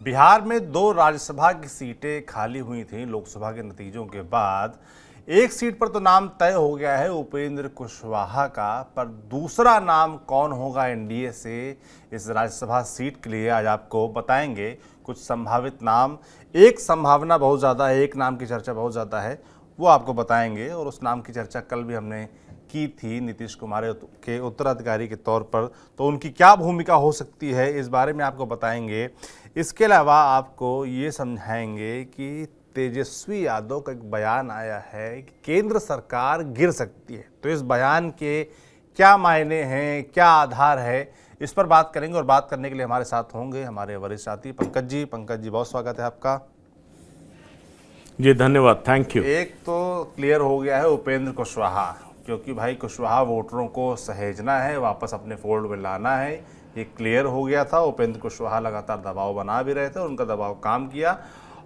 बिहार में 2 राज्यसभा की सीटें खाली हुई थीं लोकसभा के नतीजों के बाद। एक सीट पर तो नाम तय हो गया है उपेंद्र कुशवाहा का, पर दूसरा नाम कौन होगा एनडीए से इस राज्यसभा सीट के लिए आज आपको बताएंगे। कुछ संभावित नाम, एक संभावना बहुत ज़्यादा है, एक नाम की चर्चा बहुत ज़्यादा है, वो आपको बताएंगे। और उस नाम की चर्चा कल भी हमने की थी नीतीश कुमार के उत्तराधिकारी के तौर पर, तो उनकी क्या भूमिका हो सकती है इस बारे में आपको बताएंगे। इसके अलावा आपको ये समझाएंगे कि तेजस्वी यादव का एक बयान आया है कि केंद्र सरकार गिर सकती है, तो इस बयान के क्या मायने हैं, क्या आधार है, इस पर बात करेंगे। और बात करने के लिए हमारे साथ होंगे हमारे वरिष्ठ साथी पंकज जी। पंकज जी, बहुत स्वागत है आपका। जी धन्यवाद, थैंक यू। एक तो क्लियर हो गया है उपेंद्र कुशवाहा, क्योंकि भाई कुशवाहा वोटरों को सहेजना है, वापस अपने फोल्ड में लाना है, ये क्लियर हो गया था। उपेंद्र कुशवाहा लगातार दबाव बना भी रहे थे, उनका दबाव काम किया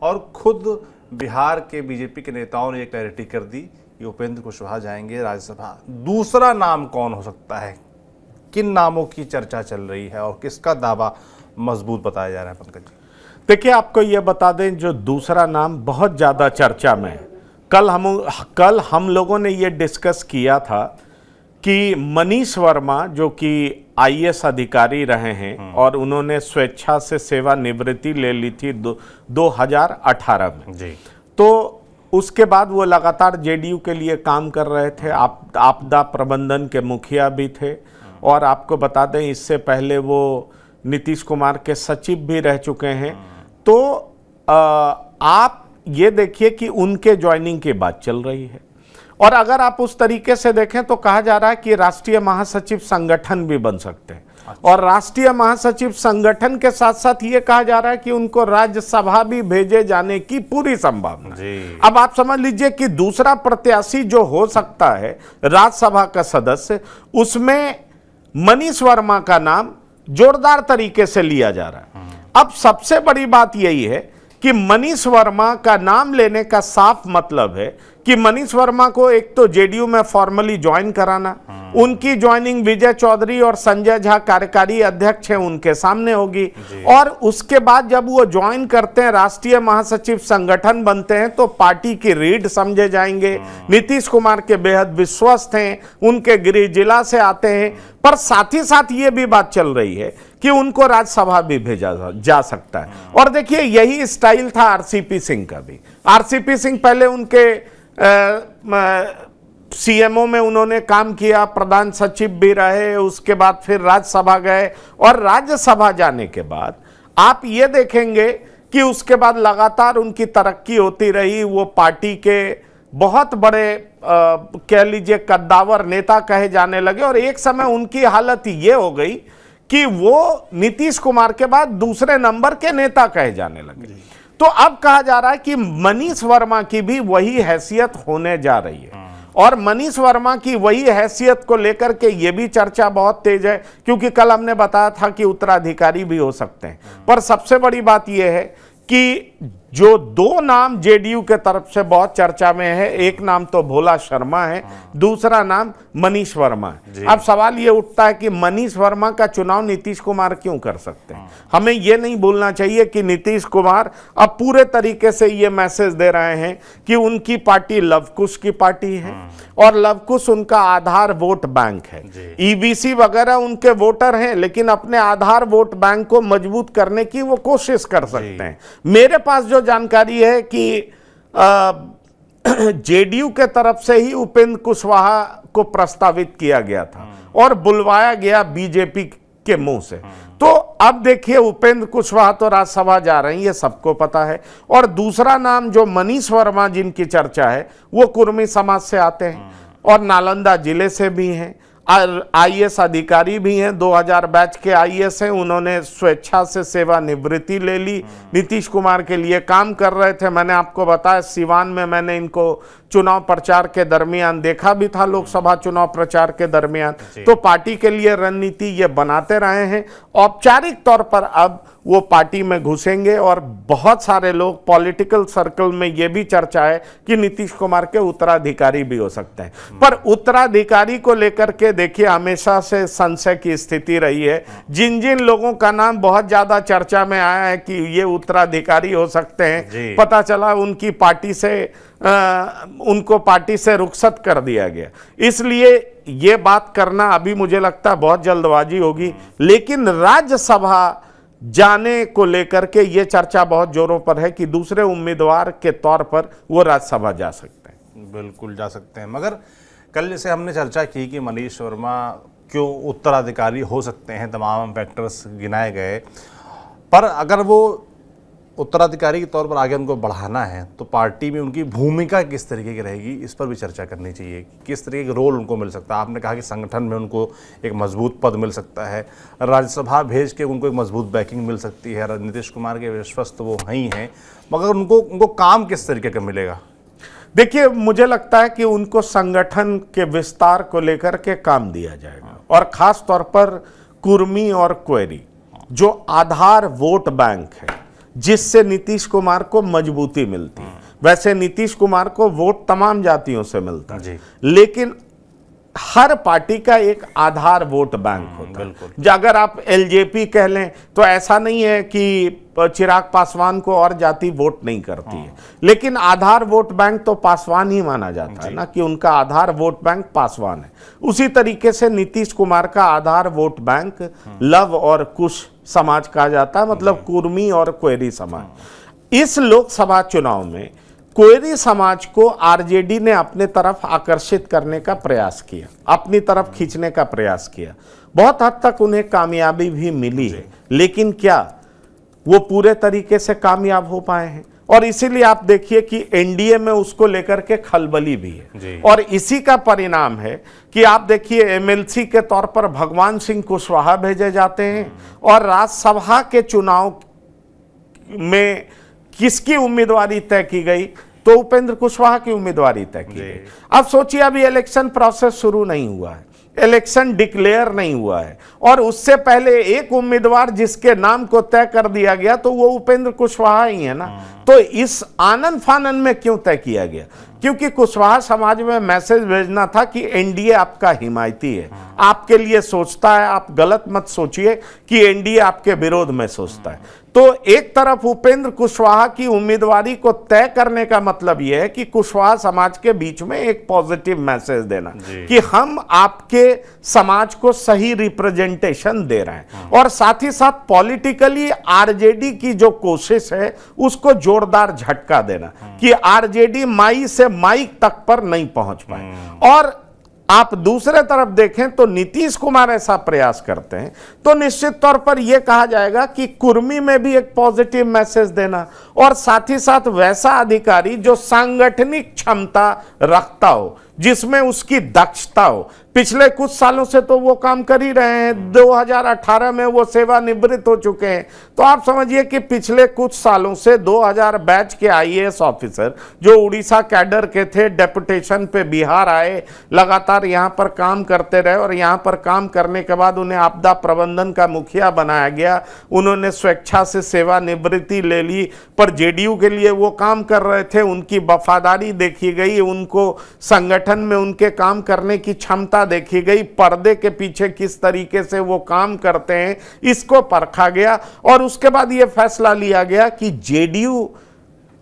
और खुद बिहार के बीजेपी के नेताओं ने ये क्लैरिटी कर दी कि उपेंद्र कुशवाहा जाएंगे राज्यसभा। दूसरा नाम कौन हो सकता है, किन नामों की चर्चा चल रही है और किसका दावा मजबूत बताया जा रहा है पंकज जी? देखिए, आपको ये बता दें, जो दूसरा नाम बहुत ज़्यादा चर्चा में है, कल हम लोगों ने ये डिस्कस किया था कि मनीष वर्मा जो कि आईएएस अधिकारी रहे हैं और उन्होंने स्वेच्छा से सेवानिवृत्ति ले ली थी 2018 में जी। तो उसके बाद वो लगातार जेडीयू के लिए काम कर रहे थे, आपदा प्रबंधन के मुखिया भी थे। और आपको बता दें, इससे पहले वो नीतीश कुमार के सचिव भी रह चुके हैं। तो आप ये देखिए कि उनके ज्वाइनिंग की बात चल रही है। और अगर आप उस तरीके से देखें तो कहा जा रहा है कि राष्ट्रीय महासचिव संगठन भी बन सकते हैं। और राष्ट्रीय महासचिव संगठन के साथ साथ ये कहा जा रहा है कि उनको राज्यसभा भी भेजे जाने की पूरी संभावना है। अब आप समझ लीजिए कि दूसरा प्रत्याशी जो हो सकता है राज्यसभा का सदस्य, उसमें मनीष वर्मा का नाम जोरदार तरीके से लिया जा रहा है। अब सबसे बड़ी बात यही है कि मनीष वर्मा का नाम लेने का साफ मतलब है कि मनीष वर्मा को एक तो जेडीयू में फॉर्मली ज्वाइन कराना, उनकी ज्वाइनिंग विजय चौधरी और संजय झा कार्यकारी अध्यक्ष हैं उनके सामने होगी। और उसके बाद जब वो ज्वाइन करते हैं, राष्ट्रीय महासचिव संगठन बनते हैं, तो पार्टी की रीढ़ समझे जाएंगे। नीतीश कुमार के बेहद विश्वस्त हैं, उनके गृह जिला से आते हैं। पर साथ ही साथ ये भी बात चल रही है कि उनको राज्यसभा भी भेजा जा सकता है। और देखिए, यही स्टाइल था आरसीपी सिंह का भी। आरसीपी सिंह पहले उनके सीएमओ में उन्होंने काम किया, प्रधान सचिव भी रहे, उसके बाद फिर राज्यसभा गए। और राज्यसभा जाने के बाद आप ये देखेंगे कि उसके बाद लगातार उनकी तरक्की होती रही। वो पार्टी के बहुत बड़े कह लीजिए कद्दावर नेता कहे जाने लगे। और एक समय उनकी हालत ये हो गई कि वो नीतीश कुमार के बाद दूसरे नंबर के नेता कहे जाने लगे। तो अब कहा जा रहा है कि मनीष वर्मा की भी वही हैसियत होने जा रही है। और मनीष वर्मा की वही हैसियत को लेकर के ये भी चर्चा बहुत तेज है, क्योंकि कल हमने बताया था कि उत्तराधिकारी भी हो सकते हैं। पर सबसे बड़ी बात यह है कि जो दो नाम जेडीयू के तरफ से बहुत चर्चा में है, एक नाम तो भोला शर्मा है, दूसरा नाम मनीष वर्मा है। अब सवाल ये उठता है कि मनीष वर्मा का चुनाव नीतीश कुमार क्यों कर सकते हैं? हमें ये नहीं भूलना चाहिए कि नीतीश कुमार अब पूरे तरीके से ये मैसेज दे रहे हैं कि उनकी पार्टी लवकुश की पार्टी है और लवकुश उनका आधार वोट बैंक है। ईबीसी वगैरह उनके वोटर हैं, लेकिन अपने आधार वोट बैंक को मजबूत करने की वो कोशिश कर सकते हैं। मेरे पास जो जानकारी है कि जेडीयू के तरफ से ही उपेंद्र कुशवाहा को प्रस्तावित किया गया था और बुलवाया गया बीजेपी के मुंह से। तो अब देखिए, उपेंद्र कुशवाहा तो राज्यसभा जा रहे हैं, ये सबको पता है। और दूसरा नाम जो मनीष वर्मा जिनकी चर्चा है, वो कुर्मी समाज से आते हैं और नालंदा जिले से भी हैं। आईएएस अधिकारी भी हैं, 2000 बैच के आईएएस हैं। उन्होंने स्वेच्छा से सेवानिवृत्ति ले ली, नीतीश कुमार के लिए काम कर रहे थे। मैंने आपको बताया, सिवान में मैंने इनको चुनाव प्रचार के दरमियान देखा भी था, लोकसभा चुनाव प्रचार के दरमियान। तो पार्टी के लिए रणनीति ये बनाते रहे हैं। औपचारिक तौर पर अब वो पार्टी में घुसेंगे और बहुत सारे लोग पॉलिटिकल सर्कल में ये भी चर्चा है कि नीतीश कुमार के उत्तराधिकारी भी हो सकते हैं। पर उत्तराधिकारी को लेकर के देखिए हमेशा से संशय की स्थिति रही है। जिन जिन लोगों का नाम बहुत ज्यादा चर्चा में आया है कि ये उत्तराधिकारी हो सकते हैं, पता चला उनकी पार्टी से उनको पार्टी से रुखसत कर दिया गया। इसलिए ये बात करना अभी मुझे लगता है बहुत जल्दबाजी होगी। लेकिन राज्यसभा जाने को लेकर के ये चर्चा बहुत जोरों पर है कि दूसरे उम्मीदवार के तौर पर वो राज्यसभा जा सकते हैं। बिल्कुल जा सकते हैं, मगर कल जैसे हमने चर्चा की कि मनीष वर्मा क्यों उत्तराधिकारी हो सकते हैं, तमाम फैक्टर्स गिनाए गए, पर अगर वो उत्तराधिकारी के तौर पर आगे उनको बढ़ाना है तो पार्टी में उनकी भूमिका किस तरीके की रहेगी, इस पर भी चर्चा करनी चाहिए। किस तरीके का रोल उनको मिल सकता है। आपने कहा कि संगठन में उनको एक मजबूत पद मिल सकता है, राज्यसभा भेज के उनको एक मजबूत बैकिंग मिल सकती है, नीतीश कुमार के विश्वस्त तो वो ही हैं, मगर उनको काम किस तरीके का मिलेगा? देखिए मुझे लगता है कि उनको संगठन के विस्तार को लेकर के काम दिया जाएगा और खास तौर पर कुर्मी और क्वेरी जो आधार वोट बैंक है जिससे नीतीश कुमार को मजबूती मिलती है। वैसे नीतीश कुमार को वोट तमाम जातियों से मिलता है, लेकिन हर पार्टी का एक आधार वोट बैंक होता है। अगर आप एलजेपी कह लें तो ऐसा नहीं है कि चिराग पासवान को और जाति वोट नहीं करती है, लेकिन आधार वोट बैंक तो पासवान ही माना जाता है ना, कि उनका आधार वोट बैंक पासवान है। उसी तरीके से नीतीश कुमार का आधार वोट बैंक लव और कुश समाज कहा जाता है, मतलब कुर्मी और क्वेरी समाज। इस लोकसभा चुनाव में क्वेरी समाज को आरजेडी ने अपने तरफ आकर्षित करने का प्रयास किया, अपनी तरफ खींचने का प्रयास किया। बहुत हद तक उन्हें कामयाबी भी मिली है, लेकिन क्या वो पूरे तरीके से कामयाब हो पाए हैं? और इसीलिए आप देखिए कि एनडीए में उसको लेकर के खलबली भी है, और इसी का परिणाम है कि आप देखिए एमएलसी के तौर पर भगवान सिंह कुशवाहा भेजे जाते हैं और राज्यसभा के चुनाव में किसकी उम्मीदवारी तय की गई, तो उपेंद्र कुशवाहा की उम्मीदवारी तय की गई। अब सोचिए अभी इलेक्शन प्रोसेस शुरू नहीं हुआ है, इलेक्शन डिक्लेयर नहीं हुआ है, और उससे पहले एक उम्मीदवार जिसके नाम को तय कर दिया गया तो वो उपेंद्र कुशवाहा ही है ना। तो इस आनन फानन में क्यों तय किया गया? क्योंकि कुशवाहा समाज में मैसेज भेजना था कि एनडीए आपका हिमायती है, आपके लिए सोचता है, आप गलत मत सोचिए कि एनडीए आपके विरोध में सोचता है। तो एक तरफ उपेंद्र कुशवाहा की उम्मीदवारी को तय करने का मतलब यह है कि कुशवाहा समाज के बीच में एक पॉजिटिव मैसेज देना कि हम आपके समाज को सही रिप्रेजेंटेशन दे रहे हैं, और साथ ही साथ पॉलिटिकली आरजेडी की जो कोशिश है उसको जोरदार झटका देना कि आरजेडी माई से माइक तक पर नहीं पहुंच पाए। और आप दूसरे तरफ देखें तो नीतीश कुमार ऐसा प्रयास करते हैं तो निश्चित तौर पर यह कहा जाएगा कि कुर्मी में भी एक पॉजिटिव मैसेज देना, और साथ ही साथ वैसा अधिकारी जो सांगठनिक क्षमता रखता हो, जिसमें उसकी दक्षता हो। पिछले कुछ सालों से तो वो काम कर ही रहे हैं, 2018 में वो सेवानिवृत्त हो चुके हैं। तो आप समझिए कि पिछले कुछ सालों से 2000 बैच के आईएएस ऑफिसर जो उड़ीसा कैडर के थे, डेपुटेशन पे बिहार आए, लगातार यहाँ पर काम करते रहे, और यहाँ पर काम करने के बाद उन्हें आपदा प्रबंधन का मुखिया बनाया गया। उन्होंने स्वेच्छा से सेवानिवृत्ति ले ली, पर जेडीयू के लिए वो काम कर रहे थे, उनकी वफादारी देखी गई, उनको संगठन में उनके काम करने की क्षमता देखी गई, पर्दे के पीछे किस तरीके से वो काम करते हैं इसको परखा गया, और उसके बाद ये फैसला लिया गया कि जेडीयू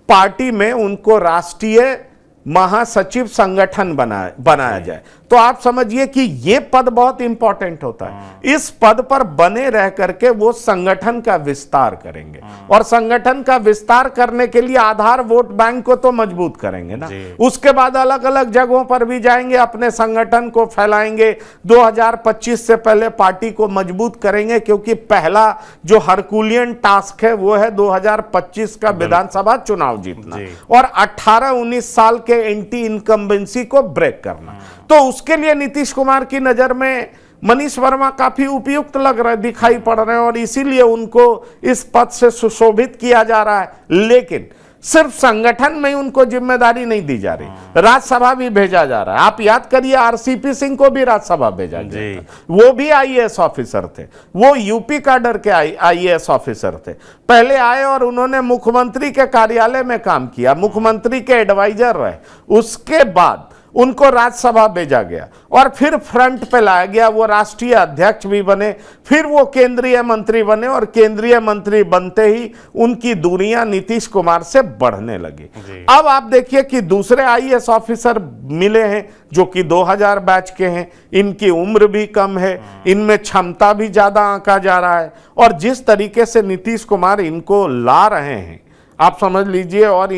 पार्टी में उनको राष्ट्रीय महासचिव संगठन बनाया जाए। तो आप समझिए कि ये पद बहुत इंपॉर्टेंट होता है। इस पद पर बने रह करके वो संगठन का विस्तार करेंगे, और संगठन का विस्तार करने के लिए आधार वोट बैंक को तो मजबूत करेंगे ना, उसके बाद अलग अलग जगहों पर भी जाएंगे, अपने संगठन को फैलाएंगे, 2025 से पहले पार्टी को मजबूत करेंगे, क्योंकि पहला जो हरकुलियन टास्क है वो है 2025 का विधानसभा चुनाव जीतना और 18-19 साल के एंटी इनकम्बेंसी को ब्रेक करना। तो उसके लिए नीतीश कुमार की नजर में मनीष वर्मा काफी उपयुक्त लग रहे, दिखाई पड़ रहे हैं, और इसीलिए उनको इस पद से सुशोभित किया जा रहा है। लेकिन सिर्फ संगठन में ही उनको जिम्मेदारी नहीं दी जा रही, राज्यसभा भी भेजा जा रहा है। आप याद करिए आरसीपी सिंह को भी राज्यसभा भेजा गया था, वो भी आईएएस ऑफिसर थे, वो यूपी काडर के आईएएस ऑफिसर थे। पहले आए और उन्होंने मुख्यमंत्री के कार्यालय में काम किया, मुख्यमंत्री के एडवाइजर रहे, उसके बाद उनको राज्यसभा भेजा गया और फिर फ्रंट पे लाया गया, वो राष्ट्रीय अध्यक्ष भी बने, फिर वो केंद्रीय मंत्री बने और केंद्रीय मंत्री बनते ही उनकी दूरियां नीतीश कुमार से बढ़ने लगी। अब आप देखिए कि दूसरे आईएएस ऑफिसर मिले हैं जो कि 2000 बैच के हैं, इनकी उम्र भी कम है, इनमें क्षमता भी ज्यादा आंका जा रहा है, और जिस तरीके से नीतीश कुमार इनको ला रहे हैं आप समझ लीजिए, और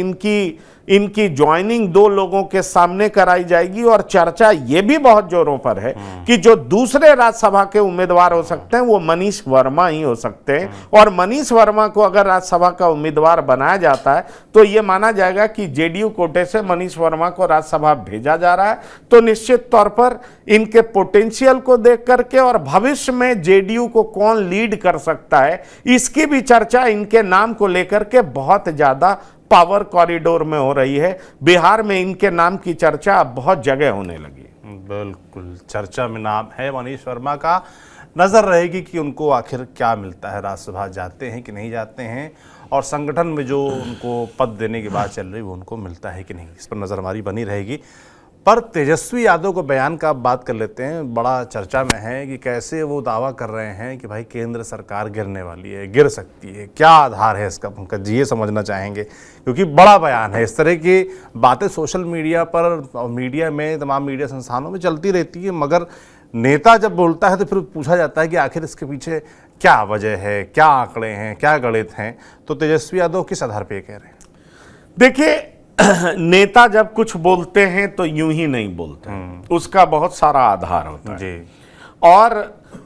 इनकी ज्वाइनिंग 2 लोगों के सामने कराई जाएगी। और चर्चा यह भी बहुत जोरों पर है कि जो दूसरे राज्यसभा के उम्मीदवार हो सकते हैं वो मनीष वर्मा ही हो सकते हैं, और मनीष वर्मा को अगर राज्यसभा का उम्मीदवार बनाया जाता है तो यह माना जाएगा कि जेडीयू कोटे से मनीष वर्मा को राज्यसभा भेजा जा रहा है। तो निश्चित तौर पर इनके पोटेंशियल को देख करके और भविष्य में जेडीयू को कौन लीड कर सकता है इसकी भी चर्चा इनके नाम को लेकर के बहुत ज्यादा पावर कॉरिडोर में हो रही है। बिहार में इनके नाम की चर्चा अब बहुत जगह होने लगी। बिल्कुल, चर्चा में नाम है मनीष वर्मा का। नजर रहेगी कि उनको आखिर क्या मिलता है, राज्यसभा जाते हैं कि नहीं जाते हैं, और संगठन में जो उनको पद देने की बात चल रही है वो उनको मिलता है कि नहीं, इस पर नजर हमारी बनी रहेगी। पर तेजस्वी यादव को बयान का बात कर लेते हैं। बड़ा चर्चा में है कि कैसे वो दावा कर रहे हैं कि भाई केंद्र सरकार गिरने वाली है, गिर सकती है, क्या आधार है इसका, पंकज जी ये समझना चाहेंगे, क्योंकि बड़ा बयान है। इस तरह की बातें सोशल मीडिया पर, मीडिया में, तमाम मीडिया संस्थानों में चलती रहती है, मगर नेता जब बोलता है तो फिर पूछा जाता है कि आखिर इसके पीछे क्या वजह है, क्या आंकड़े हैं, क्या गणित हैं। तो तेजस्वी यादव किस आधार पर कह रहे हैं? देखिए, नेता जब कुछ बोलते हैं तो यूं ही नहीं बोलते, उसका बहुत सारा आधार होता है जी। और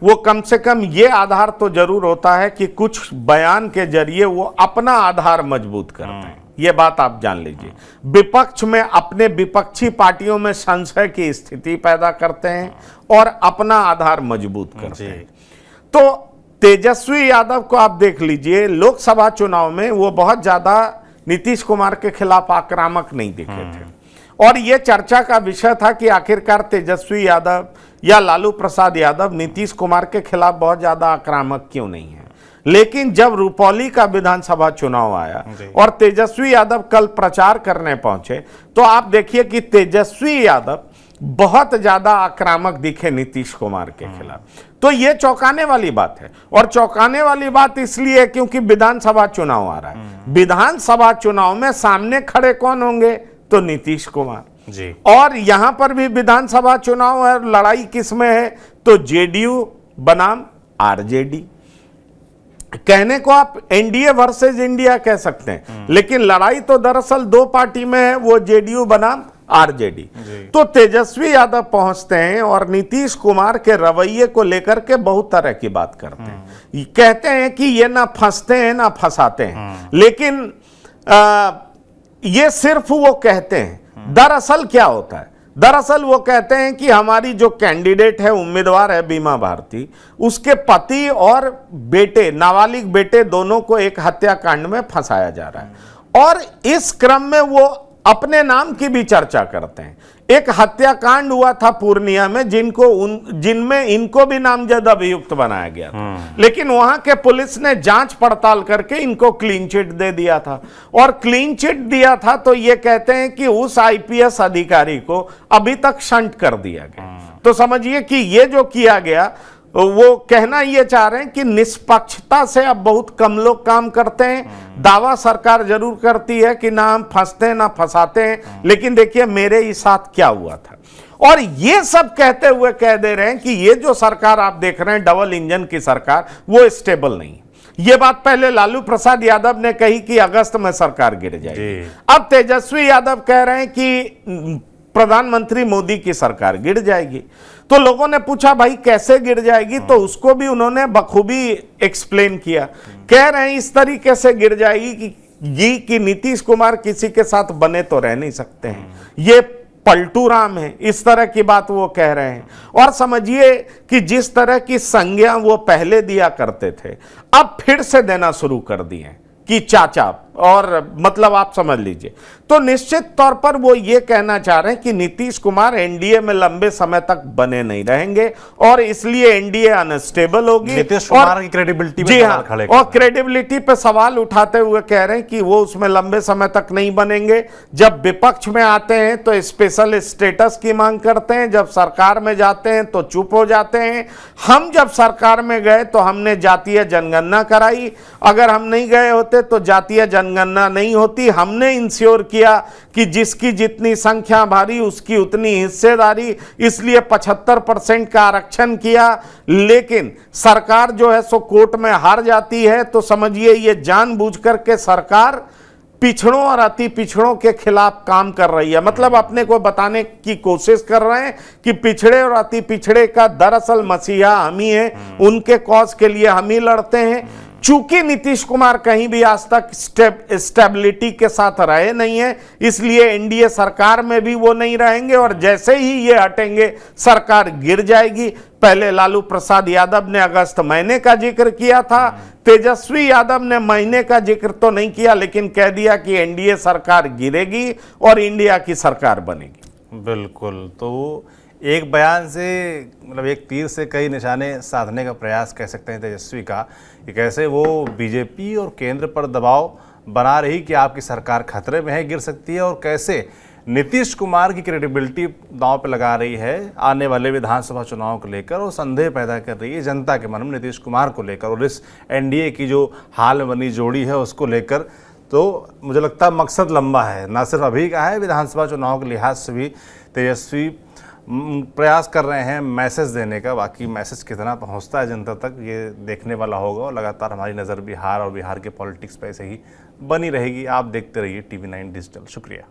वो कम से कम ये आधार तो जरूर होता है कि कुछ बयान के जरिए वो अपना आधार मजबूत करते हैं। ये बात आप जान लीजिए, विपक्ष में अपने विपक्षी पार्टियों में संशय की स्थिति पैदा करते हैं और अपना आधार मजबूत करते हैं। तो तेजस्वी यादव को आप देख लीजिए, लोकसभा चुनाव में वो बहुत ज्यादा नीतीश कुमार के खिलाफ आक्रामक नहीं दिखे थे, और यह चर्चा का विषय था कि आखिरकार तेजस्वी यादव या लालू प्रसाद यादव नीतीश कुमार के खिलाफ बहुत ज्यादा आक्रामक क्यों नहीं है। लेकिन जब रुपौली का विधानसभा चुनाव आया और तेजस्वी यादव कल प्रचार करने पहुंचे, तो आप देखिए कि तेजस्वी यादव बहुत ज्यादा आक्रामक दिखे नीतीश कुमार के खिलाफ। तो यह चौंकाने वाली बात है, और चौंकाने वाली बात इसलिए क्योंकि विधानसभा चुनाव आ रहा है। विधानसभा चुनाव में सामने खड़े कौन होंगे? तो नीतीश कुमार जी। और यहां पर भी विधानसभा चुनाव है, लड़ाई किसमें है? तो जेडीयू बनाम आरजेडी। कहने को आप एनडीए वर्सेस इंडिया कह सकते हैं, लेकिन लड़ाई तो दरअसल 2 पार्टी में है, वो जेडीयू बनाम आरजेडी। तो तेजस्वी यादव पहुंचते हैं और नीतीश कुमार के रवैये को लेकर के बहुत तरह की बात करते हैं। कहते हैं कि ये ना फंसते हैं ना फंसाते हैं, लेकिन ये सिर्फ वो कहते हैं। दरअसल क्या होता है? दरअसल वो कहते हैं कि हमारी जो कैंडिडेट है, उम्मीदवार है बीमा भारती, उसके पति और बेटे, नाबालिग बेटे, दोनों को एक हत्याकांड में फंसाया जा रहा है, और इस क्रम में वो अपने नाम की भी चर्चा करते हैं। एक हत्याकांड हुआ था पूर्णिया में, जिनमें इनको भी नामजद अभियुक्त बनाया गया था, लेकिन वहां के पुलिस ने जांच पड़ताल करके इनको क्लीन चिट दे दिया था। और क्लीन चिट दिया था तो ये कहते हैं कि उस आईपीएस अधिकारी को अभी तक शंट कर दिया गया। तो समझिए कि ये जो किया गया, वो कहना ये चाह रहे हैं कि निष्पक्षता से अब बहुत कम लोग काम करते हैं। दावा सरकार जरूर करती है कि ना हम फंसते हैं ना फंसाते हैं, लेकिन देखिए मेरे ही साथ क्या हुआ था। और ये सब कहते हुए कह दे रहे हैं कि ये जो सरकार आप देख रहे हैं, डबल इंजन की सरकार, वो स्टेबल नहीं। ये बात पहले लालू प्रसाद यादव ने कही कि अगस्त में सरकार गिर जाएगी। अब तेजस्वी यादव कह रहे हैं कि प्रधानमंत्री मोदी की सरकार गिर जाएगी। तो लोगों ने पूछा भाई कैसे गिर जाएगी, तो उसको भी उन्होंने बखूबी एक्सप्लेन किया। कह रहे हैं इस तरीके से गिर जाएगी कि नीतीश कुमार किसी के साथ बने तो रह नहीं सकते हैं, ये पलटू राम है, इस तरह की बात वो कह रहे हैं। और समझिए कि जिस तरह की संज्ञा वो पहले दिया करते थे, अब फिर से देना शुरू कर दिए कि चाचा और मतलब आप समझ लीजिए। तो निश्चित तौर पर वो ये कहना चाह रहे हैं कि नीतीश कुमार एनडीए में लंबे समय तक बने नहीं रहेंगे और इसलिए एनडीए अनस्टेबल होगी। नीतीश कुमार की क्रेडिबिलिटी पे जी सवाल हाँ, खड़े और क्रेडिबिलिटी पे सवाल उठाते हुए कह रहे हैं कि वो उसमें लंबे समय तक नहीं बनेंगे। जब विपक्ष में आते हैं तो स्पेशल स्टेटस की मांग करते हैं, जब सरकार में जाते हैं तो चुप हो जाते हैं। हम जब सरकार में गए तो हमने जातीय जनगणना कराई, अगर हम नहीं गए होते तो जातीय जनगणना नहीं होती। हमने इंश्योर किया कि जिसकी जितनी संख्या भारी उसकी उतनी हिस्सेदारी, इसलिए 75% का आरक्षण किया। लेकिन सरकार जो है सो कोर्ट में हार जाती है, तो समझिए ये जानबूझकर के सरकार पिछड़ों और अति पिछड़ों के खिलाफ काम कर रही है। मतलब अपने को बताने की कोशिश कर रहे हैं कि पिछड़े और अति पिछड़े का दरअसल मसीहा हम ही हैं, उनके कॉज के लिए हम ही लड़ते हैं। चूंकि नीतीश कुमार कहीं भी आज तक स्टेबिलिटी के साथ रहे नहीं है, इसलिए एनडीए सरकार में भी वो नहीं रहेंगे और जैसे ही ये हटेंगे सरकार गिर जाएगी। पहले लालू प्रसाद यादव ने अगस्त महीने का जिक्र किया था, तेजस्वी यादव ने महीने का जिक्र तो नहीं किया, लेकिन कह दिया कि एनडीए सरकार गिरेगी और इंडिया की सरकार बनेगी। बिल्कुल। तो एक बयान से मतलब एक तीर से कई निशाने साधने का प्रयास कह सकते हैं तेजस्वी का, कि कैसे वो बीजेपी और केंद्र पर दबाव बना रही कि आपकी सरकार खतरे में है, गिर सकती है, और कैसे नीतीश कुमार की क्रेडिबिलिटी दांव पे लगा रही है आने वाले विधानसभा चुनाव को लेकर, और संदेह पैदा कर रही है जनता के मन में नीतीश कुमार को लेकर और इस एनडीए की जो हाल में बनी जोड़ी है उसको लेकर। तो मुझे लगता है मकसद लंबा है, ना सिर्फ अभी का है, विधानसभा चुनाव के लिहाज से भी तेजस्वी प्रयास कर रहे हैं मैसेज देने का। बाकी मैसेज कितना पहुंचता है जनता तक ये देखने वाला होगा, और लगातार हमारी नज़र बिहार और बिहार के पॉलिटिक्स पे ऐसे ही बनी रहेगी। आप देखते रहिए TV9 डिजिटल। शुक्रिया।